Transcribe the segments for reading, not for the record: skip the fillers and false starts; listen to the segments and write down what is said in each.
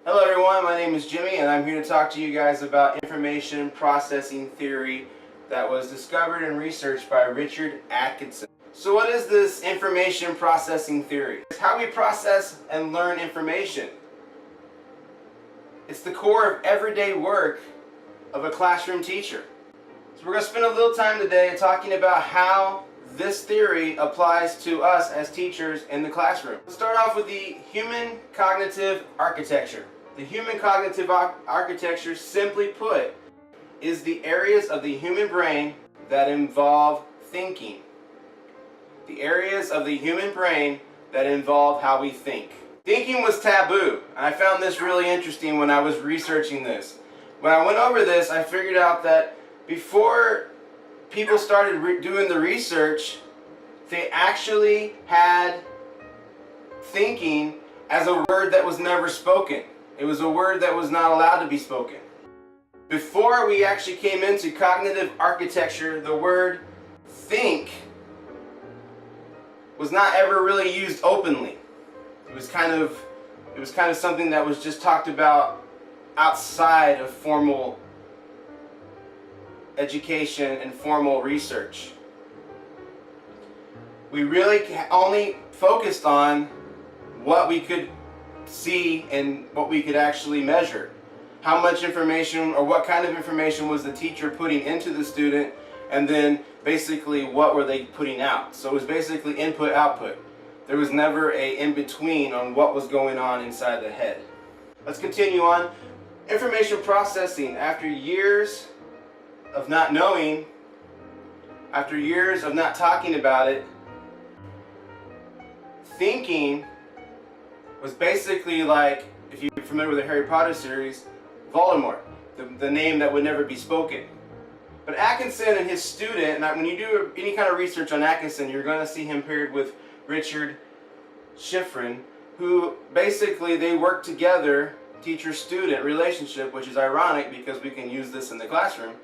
Hello everyone, my name is Jimmy and I'm here to talk to you guys about information processing theory that was discovered and researched by Richard Atkinson. So what is this information processing theory? It's how we process and learn information. It's the core of everyday work of a classroom teacher. So we're going to spend a little time today talking about how this theory applies to us as teachers in the classroom. Let's start off with the human cognitive architecture. The human cognitive architecture, simply put, is the areas of the human brain that involve thinking. The areas of the human brain that involve how we think. Thinking was taboo, and I found this really interesting when I was researching this. When I went over this, I figured out that before people started doing the research, they actually had thinking as a word that was never spoken. It was a word that was not allowed to be spoken. Before we actually came into cognitive architecture, the word think was not ever really used openly. It was kind of something that was just talked about outside of formal education and formal research. We really only focused on what we could see and what we could actually measure. How much information or what kind of information was the teacher putting into the student, and then basically what were they putting out. So it was basically input output. There was never a in-between on what was going on inside the head. Let's continue on. Information processing. After years of not knowing, after years of not talking about it, thinking was basically like, if you're familiar with the Harry Potter series, Voldemort, the name that would never be spoken. But Atkinson and his student, and when you do any kind of research on Atkinson, you're going to see him paired with Richard Schifrin, who basically they work together, teacher-student relationship, which is ironic because we can use this in the classroom.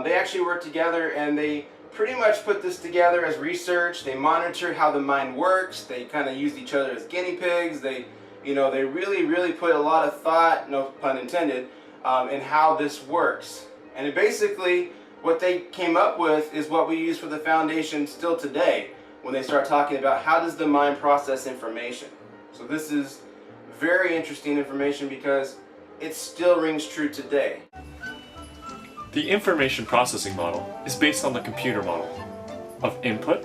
They actually work together and they pretty much put this together as research. They monitored how the mind works. They kind of used each other as guinea pigs. They really put a lot of thought, no pun intended, in how this works. And basically, what they came up with is what we use for the foundation still today when they start talking about how does the mind process information. So this is very interesting information because it still rings true today. The information processing model is based on the computer model of input,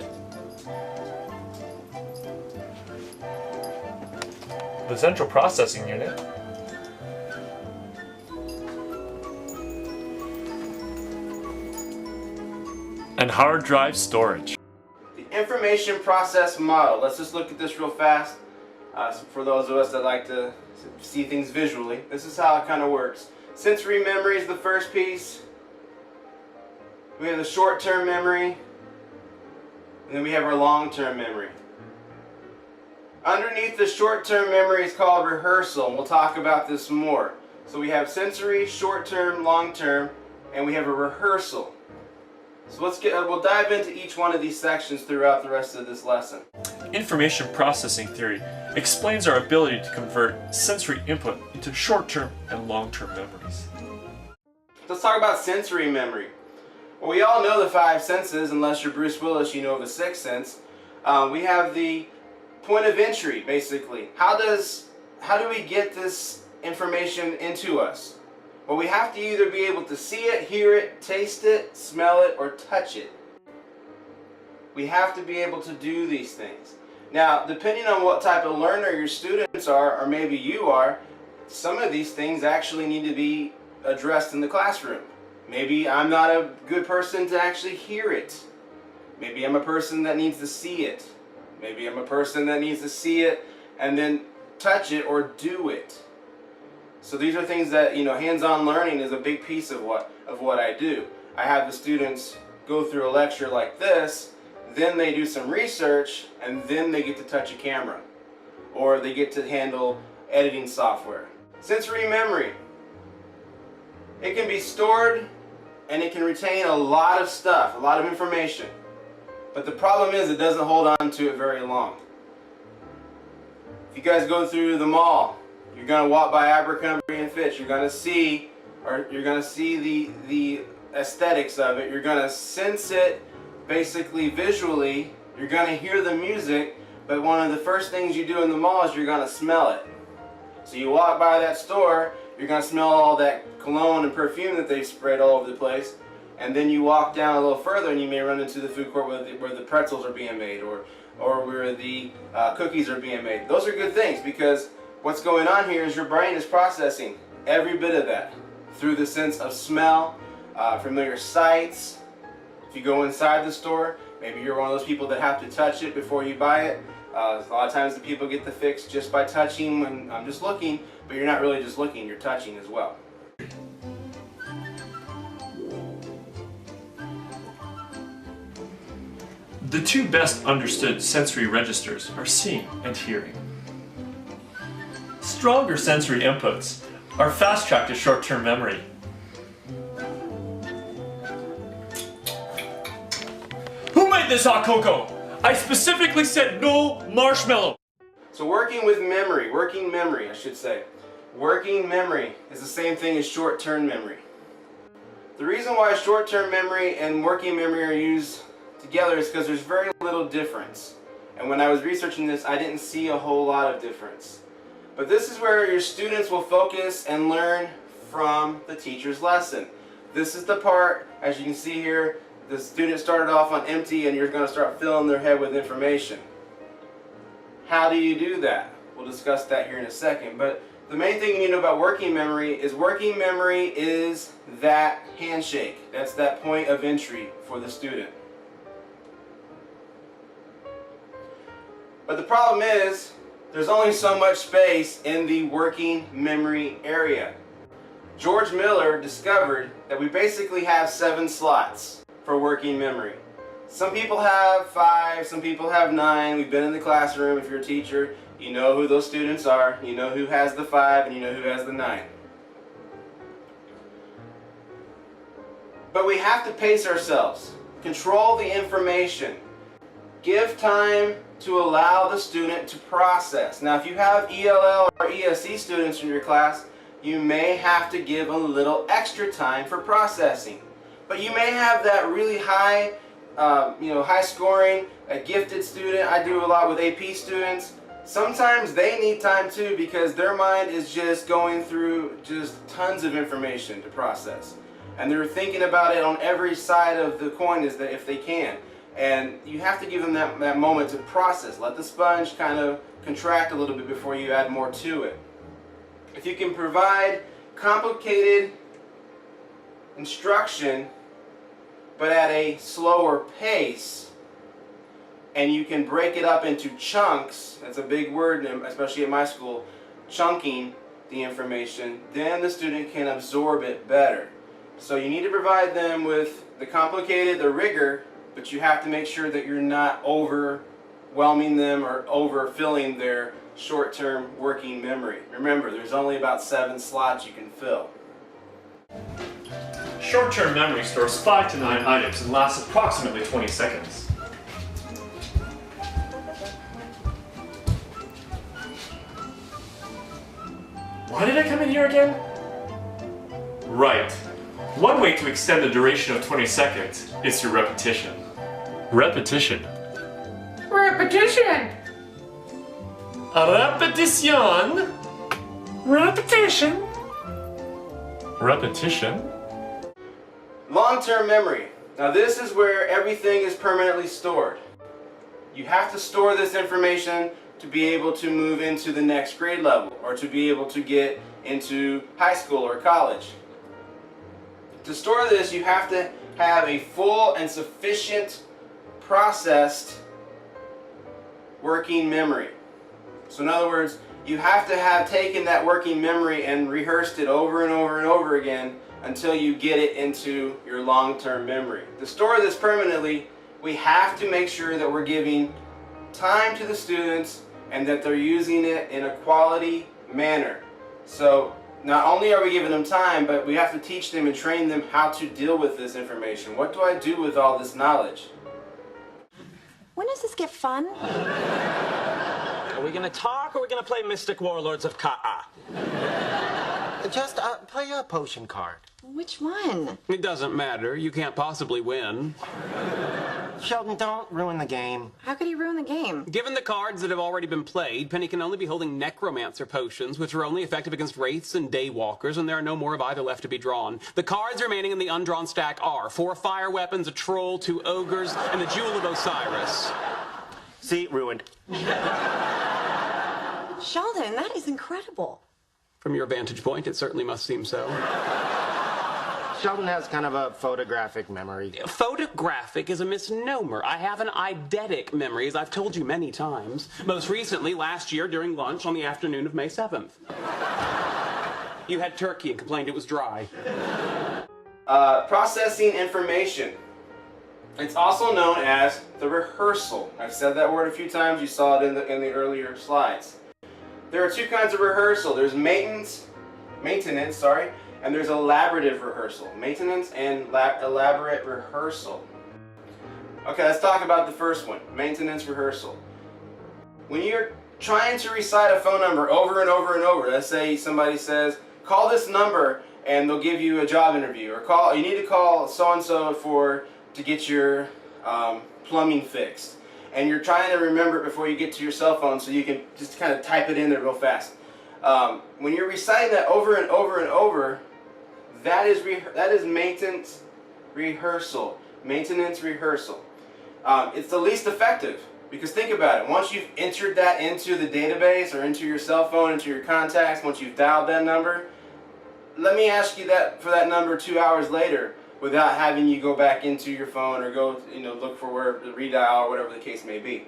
the central processing unit, and hard drive storage. The information process model. Let's just look at this real fast. For those of us that like to see things visually, this is how it kind of works. Sensory memory is the first piece. We have the short-term memory, and then we have our long-term memory. Underneath the short-term memory is called rehearsal, and we'll talk about this more. So we have sensory, short-term, long-term, and we have a rehearsal. So we'll dive into each one of these sections throughout the rest of this lesson. Information processing theory explains our ability to convert sensory input into short-term and long-term memories. Let's talk about sensory memory. Well, we all know the five senses. Unless you're Bruce Willis, you know the sixth sense. We have the point of entry, basically. How do we get this information into us? Well, we have to either be able to see it, hear it, taste it, smell it, or touch it. We have to be able to do these things. Now, depending on what type of learner your students are, or maybe you are, some of these things actually need to be addressed in the classroom. Maybe I'm not a good person to actually hear it. Maybe I'm a person that needs to see it. Maybe I'm a person that needs to see it and then touch it or do it. So these are things that, hands-on learning is a big piece of what I do. I have the students go through a lecture like this, then they do some research, and then they get to touch a camera. Or they get to handle editing software. Sensory memory. It can be stored and it can retain a lot of stuff, a lot of information. But the problem is it doesn't hold on to it very long. If you guys go through the mall You're going to walk by Abercrombie and Fitch. You're going to see, the aesthetics of it. You're going to sense it basically visually. You're going to hear the music, but one of the first things you do in the mall is you're going to smell it. So you walk by that store, you're going to smell all that cologne and perfume that they've spread all over the place, and then you walk down a little further and you may run into the food court where the pretzels are being made, or where the cookies are being made. Those are good things, because what's going on here is your brain is processing every bit of that through the sense of smell, familiar sights. If you go inside the store, maybe you're one of those people that have to touch it before you buy it. A lot of times the people get the fix just by touching when I'm just looking, but you're not really just looking, you're touching as well. The two best understood sensory registers are seeing and hearing. Stronger sensory inputs are fast-tracked to short-term memory. Who made this hot cocoa? I specifically said no marshmallow. So working memory I should say. Working memory is the same thing as short-term memory. The reason why short-term memory and working memory are used together is because there's very little difference. And when I was researching this, I didn't see a whole lot of difference. But this is where your students will focus and learn from the teacher's lesson. This is the part, as you can see here, the student started off on empty and you're going to start filling their head with information. How do you do that? We'll discuss that here in a second. But the main thing you need to know about working memory is that handshake. That's that point of entry for the student. But the problem is, there's only so much space in the working memory area. George Miller discovered that we basically have 7 slots for working memory. Some people have 5, some people have 9. We've been in the classroom. If you're a teacher, you know who those students are. You know who has the 5 and you know who has the 9. But we have to pace ourselves. Control the information. Give time to allow the student to process. Now if you have ELL or ESE students in your class, you may have to give a little extra time for processing. But you may have that really high, high scoring, a gifted student. I do a lot with AP students. Sometimes they need time too, because their mind is just going through just tons of information to process. And they're thinking about it on every side of the coin is that if they can. And you have to give them that moment to process. Let the sponge kind of contract a little bit before you add more to it. If you can provide complicated instruction but at a slower pace, and you can break it up into chunks, that's a big word especially at my school, chunking the information, then the student can absorb it better. So you need to provide them with the rigor, but you have to make sure that you're not overwhelming them or overfilling their short-term working memory. Remember, there's only about 7 slots you can fill. Short-term memory stores 5 to 9 items and lasts approximately 20 seconds. Why did I come in here again? Right. One way to extend the duration of 20 seconds is through repetition. Repetition. Repetition! Repetition. Repetition! Repetition. Long-term memory. Now this is where everything is permanently stored. You have to store this information to be able to move into the next grade level or to be able to get into high school or college. To store this, you have to have a full and sufficient processed working memory. So in other words, you have to have taken that working memory and rehearsed it over and over and over again until you get it into your long-term memory. To store this permanently, we have to make sure that we're giving time to the students and that they're using it in a quality manner. So not only are we giving them time, but we have to teach them and train them how to deal with this information. What do I do with all this knowledge? When does this get fun? Are we gonna talk or are we gonna play Mystic Warlords of Ka'a? Just play a potion card. Which one? It doesn't matter. You can't possibly win. Sheldon, don't ruin the game. How could he ruin the game? Given the cards that have already been played, Penny can only be holding Necromancer potions, which are only effective against Wraiths and Daywalkers, and there are no more of either left to be drawn. The cards remaining in the undrawn stack are 4 fire weapons, a troll, 2 ogres, and the Jewel of Osiris. See, ruined. Sheldon, that is incredible. From your vantage point, it certainly must seem so. Sheldon has kind of a photographic memory. Photographic is a misnomer. I have an eidetic memory, as I've told you many times. Most recently, last year during lunch on the afternoon of May 7th. You had turkey and complained it was dry. Processing information. It's also known as the rehearsal. I've said that word a few times. You saw it in the earlier slides. There are 2 kinds of rehearsal. There's maintenance, and there's elaborative rehearsal. Maintenance and elaborate rehearsal. Okay, let's talk about the first one, maintenance rehearsal. When you're trying to recite a phone number over and over and over, let's say somebody says, call this number and they'll give you a job interview, or you need to call so-and-so to get your plumbing fixed. And you're trying to remember it before you get to your cell phone so you can just kind of type it in there real fast. When you're reciting that over and over and over, that is maintenance rehearsal. Maintenance rehearsal. It's the least effective because think about it. Once you've entered that into the database or into your cell phone, into your contacts, once you've dialed that number, let me ask you that for that number 2 hours later without having you go back into your phone or go look for where to redial or whatever the case may be.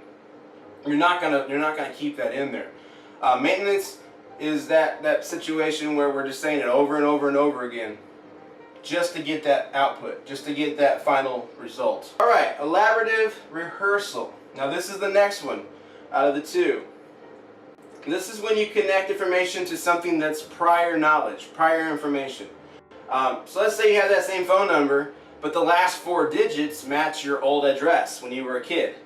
You're not gonna keep that in there. Maintenance is that situation where we're just saying it over and over and over again just to get that output, just to get that final result. All right, elaborative rehearsal. Now this is the next one out of the 2. This is when you connect information to something that's prior knowledge, prior information. So let's say you have that same phone number, but the last 4 digits match your old address when you were a kid.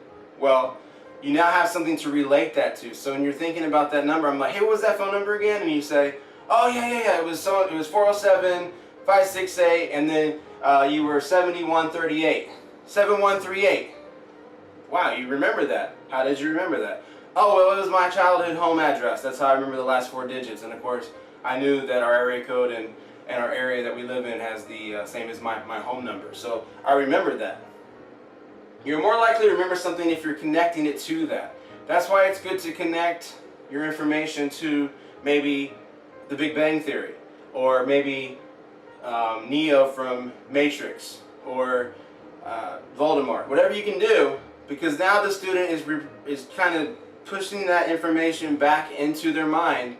Well, you now have something to relate that to. So when you're thinking about that number, I'm like, hey, what was that phone number again? And you say, oh yeah, it was 407 568, and then you were 7138, 7138. Wow, you remember that? How did you remember that? Oh, well, it was my childhood home address. That's how I remember the last 4 digits. And of course, I knew that our area code and our area that we live in has the same as my home number. So I remembered that. You're more likely to remember something if you're connecting it to that. That's why it's good to connect your information to maybe the Big Bang Theory, or maybe Neo from Matrix, or Voldemort. Whatever you can do, because now the student is kind of pushing that information back into their mind,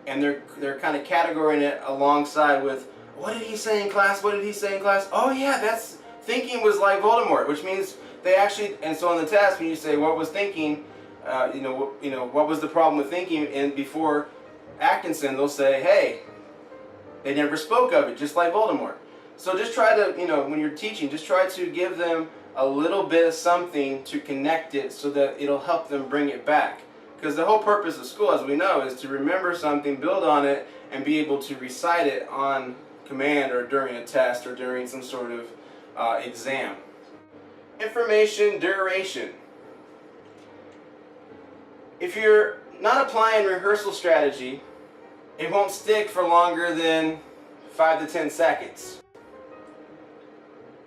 and they're kind of categorizing it alongside with, what did he say in class? What did he say in class? Oh yeah, that's thinking was like Voldemort, which means they actually. And so on the test, when you say what was thinking, what was the problem with thinking, and before Atkinson, they'll say, hey, they never spoke of it, just like Voldemort. So just try to, when you're teaching, just try to give them a little bit of something to connect it so that it'll help them bring it back. Because the whole purpose of school, as we know, is to remember something, build on it, and be able to recite it on command or during a test or during some sort of exam. Information duration. If you're not applying rehearsal strategy, it won't stick for longer than 5 to 10 seconds.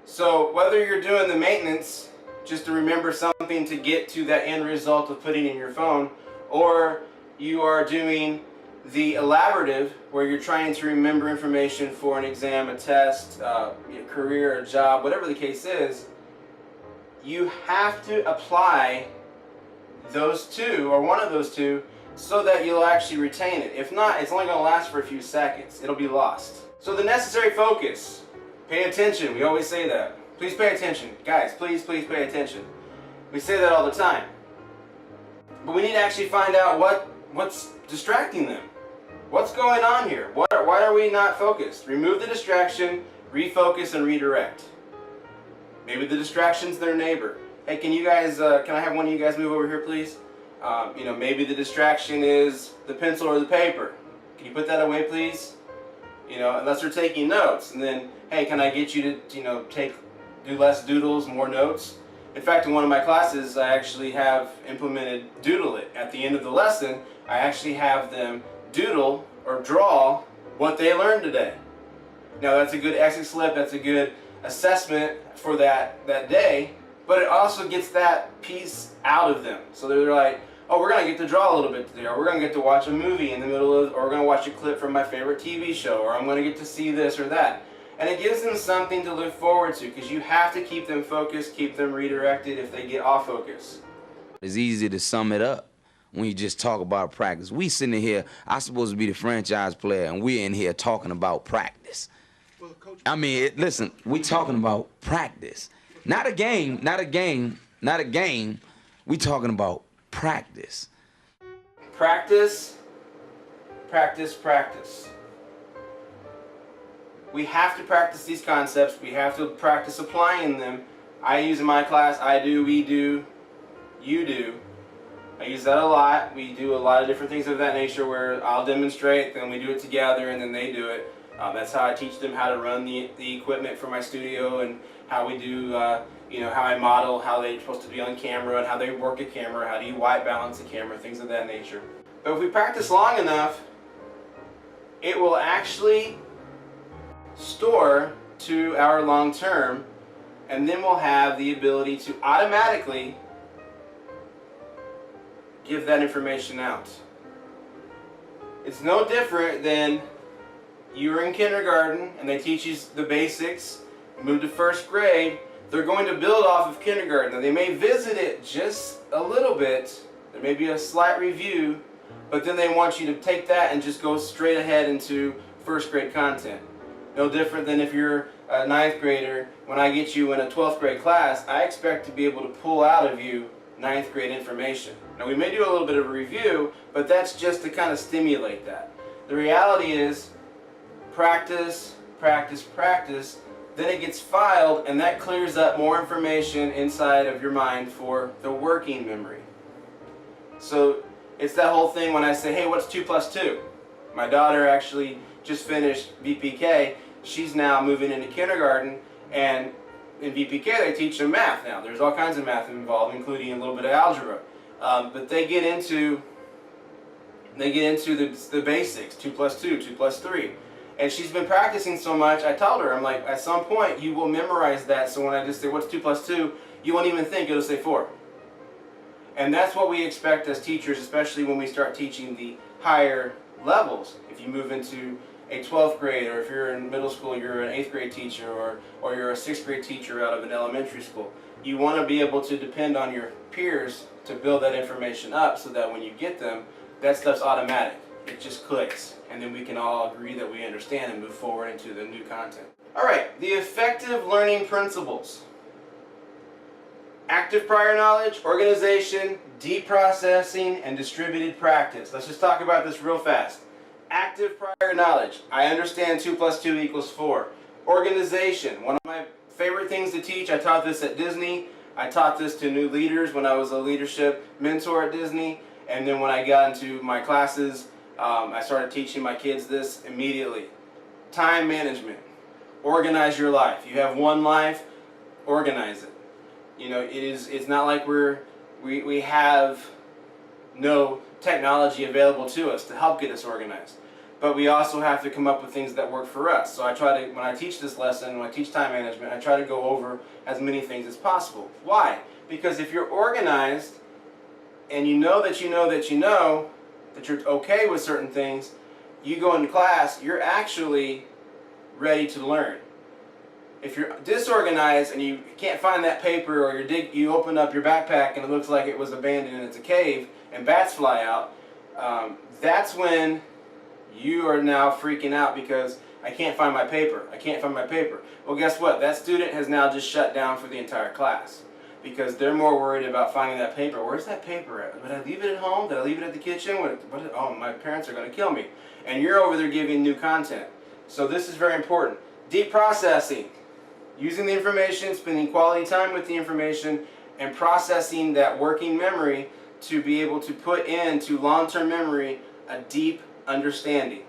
So whether you're doing the maintenance just to remember something to get to that end result of putting in your phone, or you are doing the elaborative where you're trying to remember information for an exam, a test, a career, a job, whatever the case is, you have to apply those 2 or one of those 2 so that you'll actually retain it. If not, it's only going to last for a few seconds. It'll be lost. So the necessary focus. Pay attention. We always say that. Please pay attention. Guys, please pay attention. We say that all the time. But we need to actually find out what's distracting them. What's going on here? Why are we not focused? Remove the distraction, refocus, and redirect. Maybe the distraction's their neighbor. Hey, can you guys, can I have one of you guys move over here, please? Maybe the distraction is the pencil or the paper. Can you put that away, please? Unless they're taking notes. And then, hey, can I get you to, do less doodles, more notes? In fact, in one of my classes, I actually have implemented Doodle It. At the end of the lesson, I actually have them doodle or draw what they learned today. Now, that's a good exit slip, that's a good assessment for that day, but it also gets that piece out of them. So they're like, oh, we're going to get to draw a little bit today, or we're going to get to watch a movie in the middle of, or we're going to watch a clip from my favorite TV show, or I'm going to get to see this or that. And it gives them something to look forward to, because you have to keep them focused, keep them redirected if they get off focus. It's easy to sum it up when you just talk about practice. We sitting here, I'm supposed to be the franchise player, and we're in here talking about practice. I mean, listen, we're talking about practice. Not a game, not a game, not a game. We're talking about practice. Practice, practice, practice. We have to practice these concepts. We have to practice applying them. I use in my class, I do, we do, you do. I use that a lot. We do a lot of different things of that nature where I'll demonstrate, then we do it together, and then they do it. That's how I teach them how to run the equipment for my studio, and how we do, how I model how they're supposed to be on camera, and how they work a camera, how do you white balance a camera, things of that nature. But if we practice long enough, it will actually store to our long term, and then we'll have the ability to automatically give that information out. It's no different than you're in kindergarten and they teach you the basics, you move to first grade, they're going to build off of kindergarten. Now, they may visit it just a little bit, there may be a slight review, but then they want you to take that and just go straight ahead into first grade content. No different than if you're a 9th grader, when I get you in a 12th grade class, I expect to be able to pull out of you 9th grade information. Now, we may do a little bit of a review, but that's just to kind of stimulate that. The reality is practice, practice, practice, then it gets filed, and that clears up more information inside of your mind for the working memory. So it's that whole thing when I say, hey, what's 2 plus 2? My daughter actually just finished VPK. She's now moving into kindergarten, and in VPK they teach them math now. There's all kinds of math involved, including a little bit of algebra. But they get into the basics, 2 plus 2, 2 plus 3. And she's been practicing so much, I told her, I'm like, at some point you will memorize that, so when I just say, what's 2 plus 2, you won't even think, it'll say 4. And that's what we expect as teachers, especially when we start teaching the higher levels. If you move into a 12th grade, or if you're in middle school, you're an 8th grade teacher, or you're a 6th grade teacher out of an elementary school. You want to be able to depend on your peers to build that information up so that when you get them, that stuff's automatic. It just clicks, and then we can all agree that we understand and move forward into the new content. Alright, the effective learning principles. Active prior knowledge, organization, deep processing, and distributed practice. Let's just talk about this real fast. Active prior knowledge. I understand 2 plus 2 equals 4. Organization. One of my favorite things to teach. I taught this at Disney. I taught this to new leaders when I was a leadership mentor at Disney. And then when I got into my classes, I started teaching my kids this immediately. Time management. Organize your life. You have one life, organize it. You know, it's not like we have no technology available to us to help get us organized. But we also have to come up with things that work for us. So I try to, when I teach this lesson, when I teach time management, I try to go over as many things as possible. Why? Because if you're organized and you know that you know that you know that you're okay with certain things, you go into class, you're actually ready to learn. If you're disorganized and you can't find that paper, or you open up your backpack and it looks like it was abandoned and it's a cave and bats fly out, that's when you are now freaking out because I can't find my paper. I can't find my paper. Well, guess what? That student has now just shut down for the entire class because they're more worried about finding that paper. Where's that paper at? Did I leave it at home? Did I leave it at the kitchen? Oh, my parents are going to kill me. And you're over there giving new content. So this is very important. Deep processing. Using the information, spending quality time with the information, and processing that working memory to be able to put into long-term memory a deep understanding.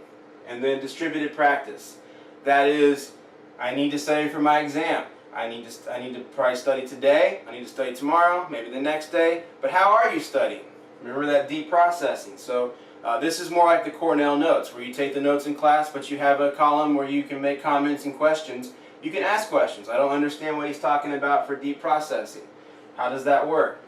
And then distributed practice. That is, I need to study for my exam. I need to probably study today. I need to study tomorrow, maybe the next day. But how are you studying? Remember that deep processing. So this is more like the Cornell notes, where you take the notes in class, but you have a column where you can make comments and questions. You can ask questions. I don't understand what he's talking about for deep processing. How does that work?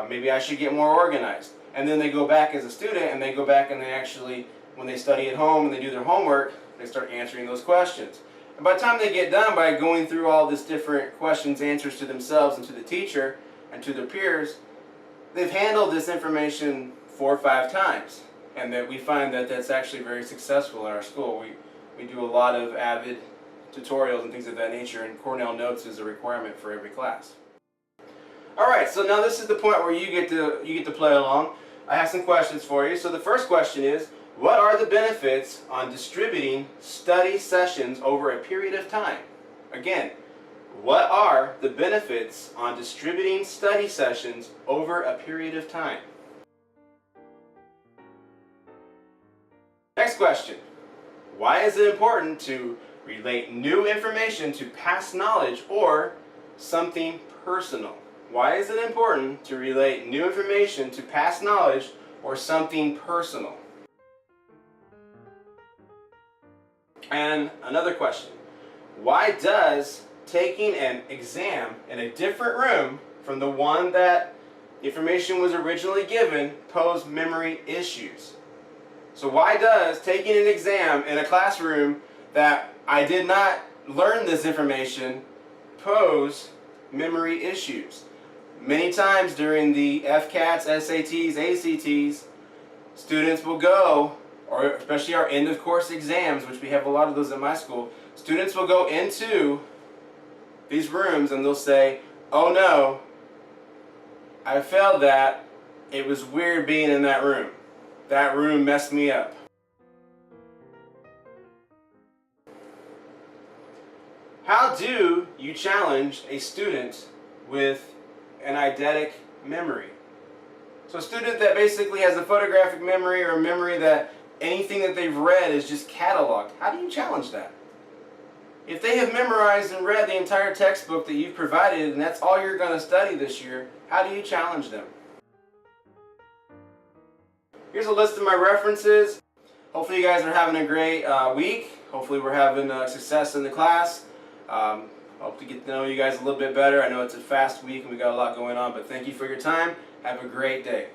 Maybe I should get more organized. And then they go back as a student, and they go back and they actually, when they study at home and they do their homework, they start answering those questions. And by the time they get done by going through all this different questions, answers to themselves and to the teacher and to their peers, they've handled this information 4 or 5 times. And that we find that that's actually very successful in our school. We do a lot of avid tutorials and things of that nature, and Cornell Notes is a requirement for every class. Alright, so now this is the point where you get to play along. I have some questions for you. So the first question is, what are the benefits on distributing study sessions over a period of time? Again, what are the benefits on distributing study sessions over a period of time? Next question. Why is it important to relate new information to past knowledge or something personal? Why is it important to relate new information to past knowledge or something personal? And another question. Why does taking an exam in a different room from the one that information was originally given pose memory issues? So why does taking an exam in a classroom that I did not learn this information pose memory issues? Many times during the FCATs, SATs, ACTs, students will go, or especially our end of course exams, which we have a lot of those at my school, students will go into these rooms and they'll say, oh no, I failed that, it was weird being in that room. That room messed me up. How do you challenge a student with an eidetic memory? So a student that basically has a photographic memory or a memory that anything that they've read is just cataloged. How do you challenge that? If they have memorized and read the entire textbook that you've provided and that's all you're going to study this year, how do you challenge them? Here's a list of my references. Hopefully you guys are having a great week. Hopefully we're having success in the class. Hope to get to know you guys a little bit better. I know it's a fast week and we got a lot going on, but thank you for your time. Have a great day.